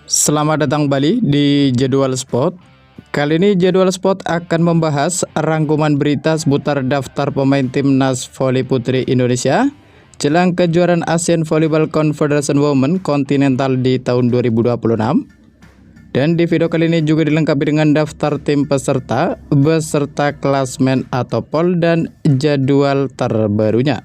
Selamat datang kembali di Jadwal Sport. Kali ini Jadwal Sport akan membahas rangkuman berita seputar daftar pemain timnas voli putri Indonesia jelang kejuaraan ASEAN Volleyball Confederation Women Continental di tahun 2026. Dan di video kali ini juga dilengkapi dengan daftar tim peserta beserta klasmen atau poll dan jadwal terbarunya.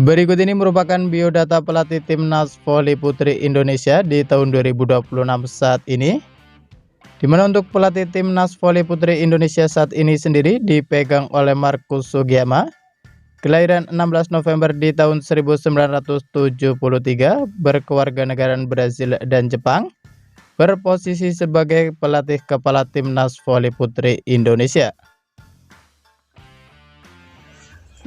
Berikut ini merupakan biodata pelatih timnas voli putri Indonesia di tahun 2026 saat ini. Di mana untuk pelatih timnas voli putri Indonesia saat ini sendiri dipegang oleh Marcus Sugiyama, kelahiran 16 November di tahun 1973, berkewarganegaraan Brazil dan Jepang, berposisi sebagai pelatih kepala timnas voli putri Indonesia.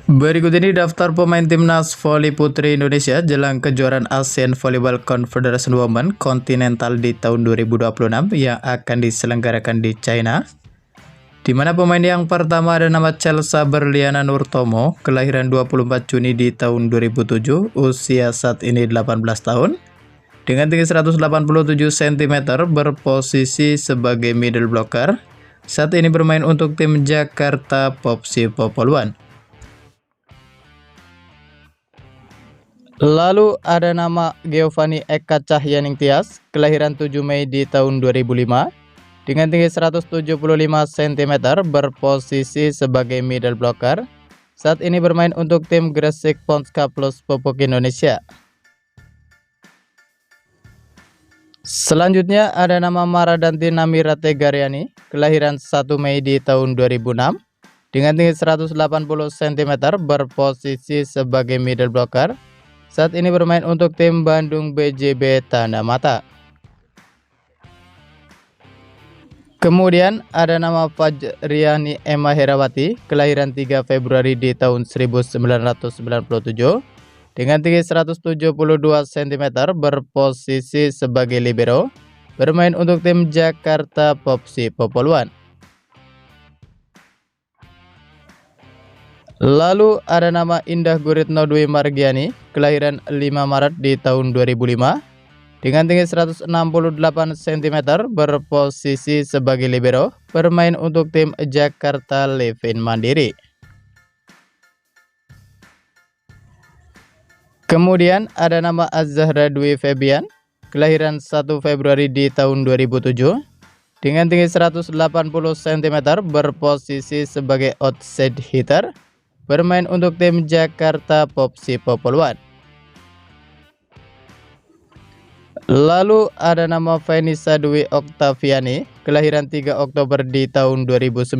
Berikut ini daftar pemain timnas voli putri Indonesia jelang kejuaraan ASEAN Volleyball Confederation Women Continental di tahun 2026 yang akan diselenggarakan di China. Di mana pemain yang pertama ada nama Chelsea Berliana Nurtomo, kelahiran 24 Juni di tahun 2007, usia saat ini 18 tahun. Dengan tinggi 187 cm, berposisi sebagai middle blocker. Saat ini bermain untuk tim Jakarta Popsi Popoluan. Lalu ada nama Giovanni Eka Cahyaning Tias, kelahiran 7 Mei di tahun 2005, dengan tinggi 175 cm, berposisi sebagai middle blocker. Saat ini bermain untuk tim Gresik Ponska Plus Pupuk Indonesia. Selanjutnya ada nama Maradanti Namirate Garyani, kelahiran 1 Mei di tahun 2006, dengan tinggi 180 cm, berposisi sebagai middle blocker. Saat ini bermain untuk tim Bandung BJB Tanda Mata. Kemudian ada nama Fajriani Emma Herawati, kelahiran 3 Februari di tahun 1997, dengan tinggi 172 cm, berposisi sebagai libero, bermain untuk tim Jakarta Popsi Popoluan. Lalu ada nama Indah Guritno Dwi Margiani, kelahiran 5 Maret di tahun 2005, dengan tinggi 168 cm, berposisi sebagai libero, bermain untuk tim Jakarta Levin Mandiri. Kemudian ada nama Az-Zahra Dwi Febian, kelahiran 1 Februari di tahun 2007, dengan tinggi 180 cm, berposisi sebagai outside hitter, bermain untuk tim Jakarta Popsi Popoluan. Lalu ada nama Vanessa Dwi Oktaviani, kelahiran 3 Oktober di tahun 2009,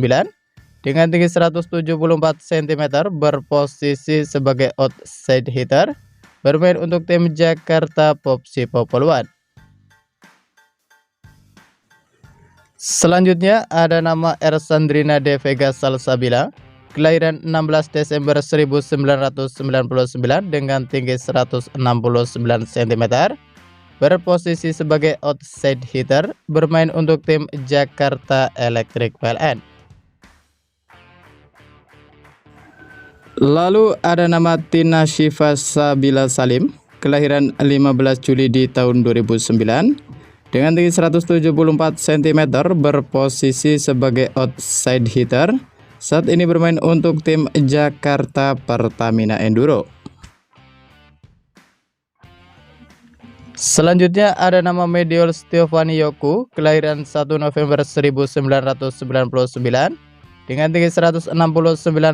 dengan tinggi 174 cm, berposisi sebagai outside hitter, bermain untuk tim Jakarta Popsi Popoluan. Selanjutnya ada nama Ersandrina De Vega Salsabila, kelahiran 16 Desember 1999 dengan tinggi 169 cm, berposisi sebagai outside hitter, bermain untuk tim Jakarta Electric PLN. Lalu ada nama Tina Syifa Sabila Salim, kelahiran 15 Juli di tahun 2009, dengan tinggi 174 cm, berposisi sebagai outside hitter. Saat ini bermain untuk tim Jakarta Pertamina Enduro. Selanjutnya ada nama Mediol Stiovani Yoku, kelahiran 1 November 1999, dengan tinggi 169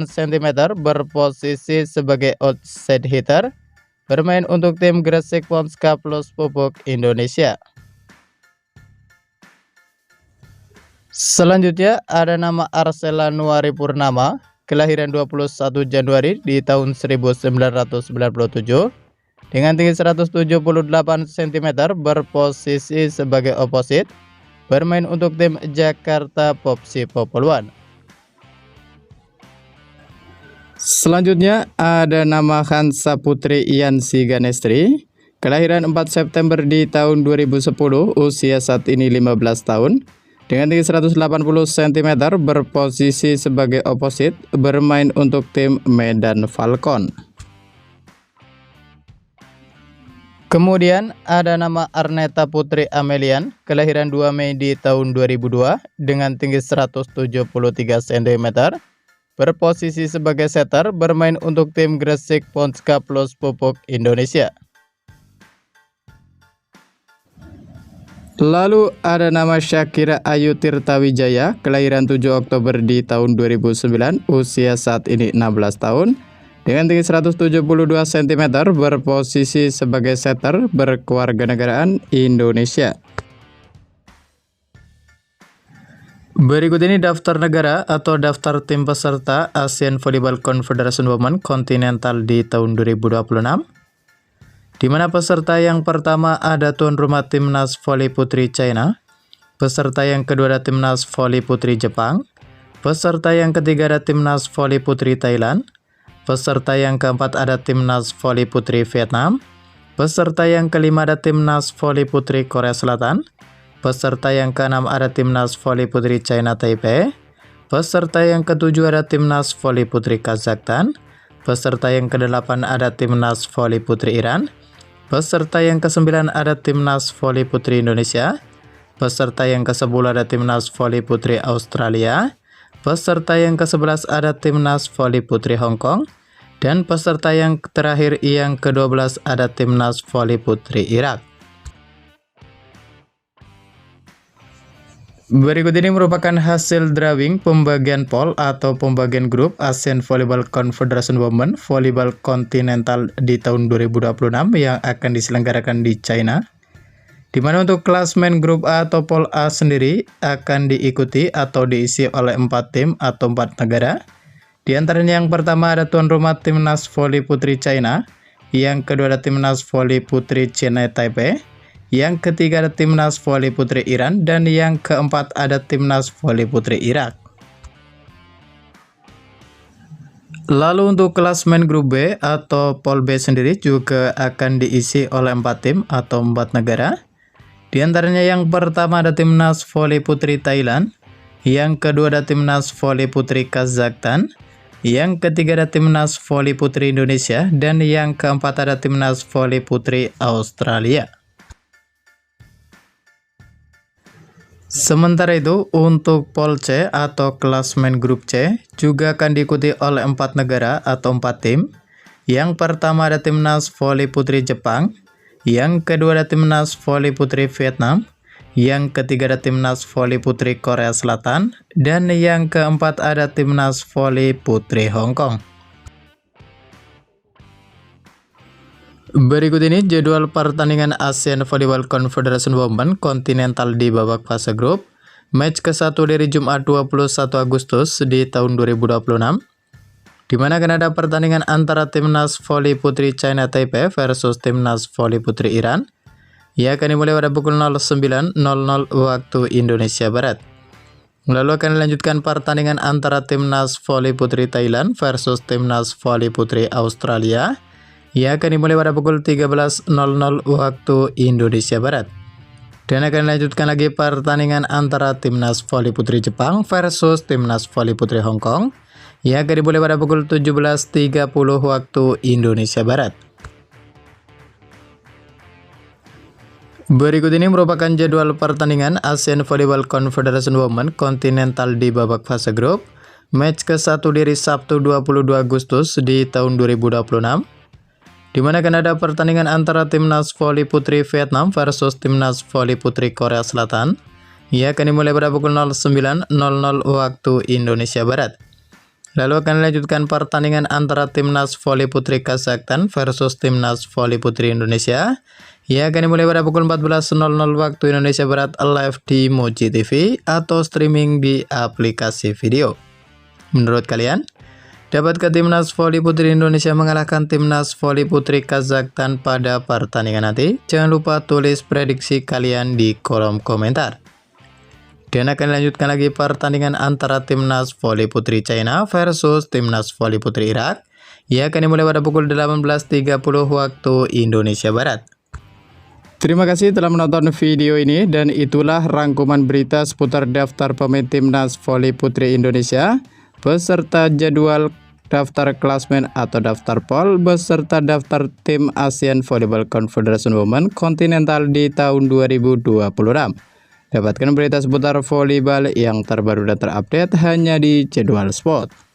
cm, berposisi sebagai outside hitter, bermain untuk tim Gresik Ponska Plus Pupuk Indonesia. Selanjutnya ada nama Arsela Nuari Purnama, kelahiran 21 Januari di tahun 1997, dengan tinggi 178 cm, berposisi sebagai opposite, bermain untuk tim Jakarta Popsi Popoluan. Selanjutnya ada nama Hansa Putri Yansi Ganestri, kelahiran 4 September di tahun 2010, usia saat ini 15 tahun, dengan tinggi 180 cm, berposisi sebagai oposit, bermain untuk tim Medan Falcon. Kemudian ada nama Arneta Putri Amelian, kelahiran 2 Mei di tahun 2002 dengan tinggi 173 cm, berposisi sebagai setter, bermain untuk tim Gresik Ponska Plus Pupuk Indonesia. Lalu ada nama Syakira Ayu Tirtawijaya, kelahiran 7 Oktober di tahun 2009, usia saat ini 16 tahun. Dengan tinggi 172 cm, berposisi sebagai setter, berkewarganegaraan Indonesia. Berikut ini daftar negara atau daftar tim peserta Asian Volleyball Confederation Women Continental di tahun 2026. Di mana peserta yang pertama ada tuan rumah Timnas Volley Putri China, peserta yang kedua ada Timnas Volley Putri Jepang, peserta yang ketiga ada Timnas Volley Putri Thailand, peserta yang keempat ada Timnas Volley Putri Vietnam, peserta yang kelima ada Timnas Volley Putri Korea Selatan, peserta yang keenam ada Timnas Volley Putri China Taipei, peserta yang ketujuh ada Timnas Volley Putri Kazakhstan, peserta yang kedelapan ada Timnas Volley Putri Iran, peserta yang kesembilan ada Timnas Volley Putri Indonesia, peserta yang ke-10 ada Timnas Volley Putri Australia, peserta yang ke-11 ada Timnas Volley Putri Hong Kong, dan peserta yang terakhir yang ke-12 ada Timnas Volley Putri Irak. Berikut ini merupakan hasil drawing pembagian pool atau pembagian grup Asian Volleyball Confederation Women Volleyball Continental di tahun 2026 yang akan diselenggarakan di China. Di mana untuk klasmen grup A atau pool A sendiri akan diikuti atau diisi oleh 4 tim atau 4 negara. Di antaranya yang pertama ada tuan rumah Timnas Volley Putri China, yang kedua ada Timnas Volley Putri China Taipei, yang ketiga ada Timnas Volley Putri Iran, dan yang keempat ada Timnas Volley Putri Irak. Lalu untuk klasmen grup B atau pool B sendiri juga akan diisi oleh 4 tim atau 4 negara. Di antaranya yang pertama ada Timnas Volley Putri Thailand, yang kedua ada Timnas Volley Putri Kazakhstan, yang ketiga ada Timnas Volley Putri Indonesia, dan yang keempat ada Timnas Volley Putri Australia. Sementara itu untuk pool C atau klasmen grup C juga akan diikuti oleh 4 negara atau 4 tim. Yang pertama ada Timnas Volley Putri Jepang, yang kedua ada Timnas Volley Putri Vietnam, yang ketiga ada Timnas Volley Putri Korea Selatan, dan yang keempat ada Timnas Volley Putri Hong Kong. Berikut ini jadwal pertandingan Asian Volleyball Confederation Women Continental di babak fase grup. Match ke-1 dari Jumat 21 Agustus di tahun 2026. Di mana akan ada pertandingan antara Timnas Volley Putri China Taipei versus Timnas Volley Putri Iran. Ia akan dimulai pada pukul 09.00 waktu Indonesia Barat. Lalu akan dilanjutkan pertandingan antara Timnas Volley Putri Thailand versus Timnas Volley Putri Australia. Ia akan dimulai pada pukul 13.00 waktu Indonesia Barat. Dan akan dilanjutkan lagi pertandingan antara Timnas Volley Putri Jepang versus Timnas Volley Putri Hong Kong. Ia akan dimulai pada pukul 17.30 waktu Indonesia Barat. Berikut ini merupakan jadwal pertandingan Asian Volleyball Confederation Women Continental di babak fase grup. Match ke-1 dari Sabtu 22 Agustus di tahun 2026. Di mana akan ada pertandingan antara Timnas Volley Putri Vietnam versus Timnas Volley Putri Korea Selatan. Ia akan dimulai pada pukul 09.00 waktu Indonesia Barat. Lalu akan dilanjutkan pertandingan antara Timnas Volley Putri Kazakhstan versus Timnas Volley Putri Indonesia. Ia akan dimulai pada pukul 14.00 waktu Indonesia Barat live di Moji TV atau streaming di aplikasi video. Menurut kalian, dapatkah Timnas Volley Putri Indonesia mengalahkan Timnas Volley Putri Kazakhstan pada pertandingan nanti? Jangan lupa tulis prediksi kalian di kolom komentar. Dan akan dilanjutkan lagi pertandingan antara Timnas Volley Putri China versus Timnas Volley Putri Irak. Ia akan dimulai pada pukul 18.30 waktu Indonesia Barat. Terima kasih telah menonton video ini dan itulah rangkuman berita seputar daftar pemain timnas voli putri Indonesia beserta jadwal daftar klasmen atau daftar POL beserta daftar tim ASEAN Volleyball Confederation Women Continental di tahun 2026. Dapatkan berita seputar volleyball yang terbaru dan terupdate hanya di Jadwal Sport.